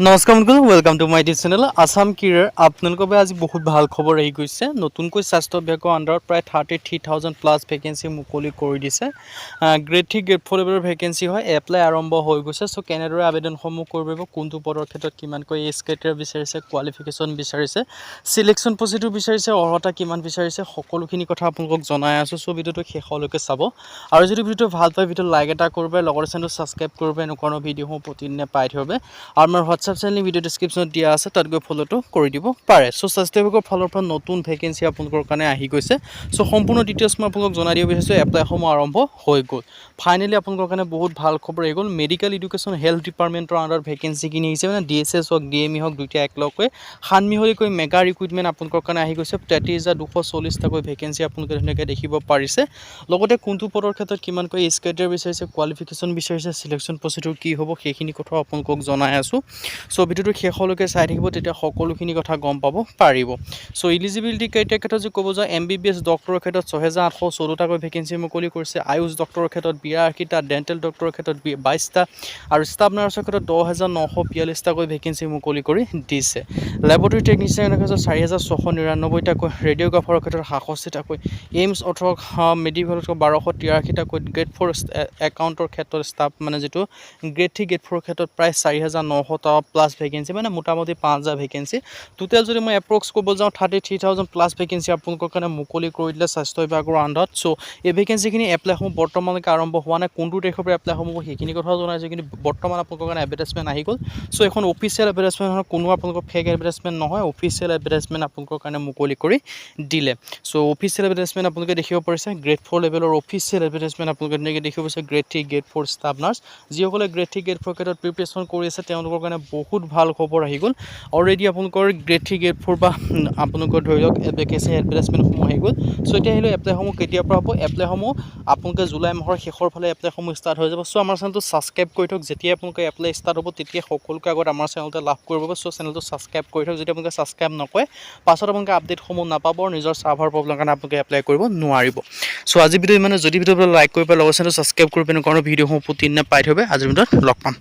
নমস্কাৰ বন্ধুসকল, welcome to my YouTube channel Assam career. আপোনালোকৰ বাবে আজি বহুত ভাল খবৰ আহি গৈছে। নতুনকৈ স্বাস্থ্য বিভাগৰ আণ্ডাৰত প্ৰায় 33,000 প্লাছ ভেকেঞ্চি মুকলি কৰি দিছে। গ্ৰেড 3 গ্ৰেড 4 লেভেলৰ ভেকেঞ্চি হয়। এপ্লাই আৰম্ভ হৈ গৈছে। চ' কেনেদৰে আবেদনসমূহ কৰিব, কোনটো পদৰ ক্ষেত্ৰত কিমানকৈ এজ ক্ৰাইটেৰিয়া বিচাৰিছে, কোৱালিফিকেশ্যন বিচাৰিছে, চিলেকশ্যন প্ৰচিডিউৰ বিচাৰিছে, অৰ্হতা কিমান বিচাৰিছে, সকলোখিনি কথা আপোনালোকক জনাই আছোঁ। চ' ভিডিঅ'টো শেষলৈকে চাব। আৰু যদি ভিডিঅ'টো ভাল পায়, ভিডিঅ'টো লাইক এটা কৰিব, লগতে চেনেলটো ছাবস্ক্ৰাইব কৰিব, এনেকুৱা ভিডিঅ'সমূহ প্ৰতিদিনে পাই থাকিব। আৰু আমাৰ হোৱাটছআপ চেনেল ভিডিঅ' ডিছক্ৰিপশ্যনত দিয়া আছে, তাত গৈ ফ'ল'টো কৰি দিব পাৰে। চ' স্বাস্থ্য বিভাগৰ ফালৰ পৰা নতুন ভেকেঞ্চি আপোনালোকৰ কাৰণে আহি গৈছে। চ' সম্পূৰ্ণ ডিটেইলছ মই আপোনালোকক জনাই দিব বিচাৰিছোঁ। এপ্লাইসমূহ আৰম্ভ হৈ গ'ল। ফাইনেলি আপোনালোকৰ কাৰণে বহুত ভাল খবৰ আহি গ'ল। মেডিকেল এডুকেশ্যন হেল্থ ডিপাৰ্টমেণ্টৰ আণ্ডাৰত ভেকেঞ্চিখিনি আহিছে, মানে DSS হওক DME হওক দুইটা একলগকৈ সানমিহলিকৈ মেগা ৰিক্ৰুইটমেণ্ট আপোনালোকৰ কাৰণে আহি গৈছে। 33,240টাকৈ ভেকেঞ্চি আপোনালোকে ধুনীয়াকৈ দেখিব পাৰিছে। লগতে কোনটো পদৰ ক্ষেত্ৰত কিমানকৈ এজ ক্ৰাইটেৰিয়া বিচাৰিছে, কোৱালিফিকেশ্যন বিচাৰিছে, চিলেকশ্যন প্ৰচিডিউৰ কি হ'ব, সেইখিনি কথাও আপোনালোকক জনাই আছোঁ। চ' ভিডিঅ'টো শেষলৈকে চাই থাকিব, তেতিয়া সকলোখিনি কথা গম পাব পাৰিব। চ' ইলিজিবিলিটি ক্ৰাইটেৰিয়াৰ ক্ষেত্ৰত যদি ক'ব যাওঁ, MBBS ডক্টৰৰ ক্ষেত্ৰত 6,814টাকৈ ভেকেঞ্চি মুকলি কৰিছে। আয়ুষ ডক্টৰৰ ক্ষেত্ৰত 82টা, ডেণ্টেল ডক্টৰৰ ক্ষেত্ৰত 22টা, আৰু ষ্টাফ নাৰ্ছৰ ক্ষেত্ৰত 10,942টাকৈ ভেকেঞ্চি মুকলি কৰি দিছে। লেবৰেটৰী টেকনিচিয়ানৰ ক্ষেত্ৰত 4,699টাকৈ, ৰেডিঅ'গ্ৰাফাৰৰ ক্ষেত্ৰত 67টাকৈ, এইমছ অথবা মেডিকেলৰ 1,283টাকৈ, গ্ৰেড 4 একাউণ্টৰ ক্ষেত্ৰত ষ্টাফ মানে যিটো গ্ৰেড 3 গ্ৰেড 4 ক্ষেত্ৰত প্ৰায় 4,900টা প্লাছ ভেকেঞ্চি, মানে মোটামুটি 5,000 ভেকেঞ্চি। টোটেল যদি মই এপ্ৰক্স ক'ব যাওঁ, 33,000 প্লাছ ভেকেঞ্চি আপোনালোকৰ কাৰণে মুকলি কৰি দিলে স্বাস্থ্য বিভাগৰ আণ্ডাৰত। চ' এই ভেকেঞ্চিখিনি এপ্লাইসমূহ বৰ্তমানলৈকে আৰম্ভ হোৱা নাই। কোনটো তাৰিখৰ পৰা এপ্লাইসমূহ সেইখিনি কথাও জনাইছোঁ, কিন্তু বৰ্তমান আপোনালোকৰ কাৰণে এডভাৰটাইজমেণ্ট আহি গ'ল। চ' এখন অফিচিয়েল এডভাৰটাইজমেণ্ট হয়, কোনো আপোনালোকৰ ফেক এডভাৰটাইজমেণ্ট নহয়, অফিচিয়েল এডভাৰটাইজমেণ্ট আপোনালোকৰ কাৰণে মুকলি কৰি দিলে। চ' অফিচিয়েল এডভাৰটাইজমেণ্ট আপোনালোকে দেখিব পাৰিছে। গ্ৰেড 4 লেভেলৰ অফিচিয়েল এডভাৰটাইজমেণ্ট আপোনালোকে ধুনীয়াকৈ দেখিব পাৰিছে। গ্ৰেড 3 গ্ৰেড 4 ষ্টাফ নাৰ্ছ, যিসকলে গ্ৰেড 3 গ্ৰেড 4 ক্ষেত্ৰত প্ৰিপেৰেশ্যন কৰি আছে, তেওঁলোকৰ কাৰণে বহুত ভাল খবৰ আহি গ'ল। অলৰেডি আপোনালোকৰ গ্ৰেড 3 গ্ৰেড 4 বা আপোনালোকৰ ধৰি লওক ভেকেঞ্চি এডভাৰটাইজমেণ্টসমূহ আহি গ'ল। চ' এতিয়া আহিলে এপ্লাইসমূহ কেতিয়াৰ পৰা হ'ব। এপ্লাইসমূহ আপোনালোকে জুলাই মাহৰ শেষৰ ফালে এপ্লাইসমূহ ষ্টাৰ্ট হৈ যাব। চ' আমাৰ চেনেলটো ছাবস্ক্ৰাইব কৰি থওক। যেতিয়া আপোনালোকে এপ্লাই ষ্টাৰ্ট হ'ব, তেতিয়া সকলোকে আগত আমাৰ চেনেলতে লাভ কৰিব। চ' চেনেলটো ছাবস্ক্ৰাইব কৰি থওক। যদি আপোনালোকে ছাবস্ক্ৰাইব নকৰে, পাছত আপোনালোকে আপডেটসমূহ নাপাব, আৰু নিজৰ ছাৰ্ভাৰ প্ৰব্লেমৰ কাৰণে আপোনালোকে এপ্লাই কৰিব নোৱাৰিব। চ' আজি ভিডিঅ' যদি ভিডিঅ'টো লাইক কৰিব, লগৰ চেনেলটো ছাবস্ক্ৰাইব কৰিব, এনেকুৱা ভিডিঅ'সমূহ প্ৰতিদিনে পাই থ'ব। আজিৰ ভিডিঅ'ত লগ পাম।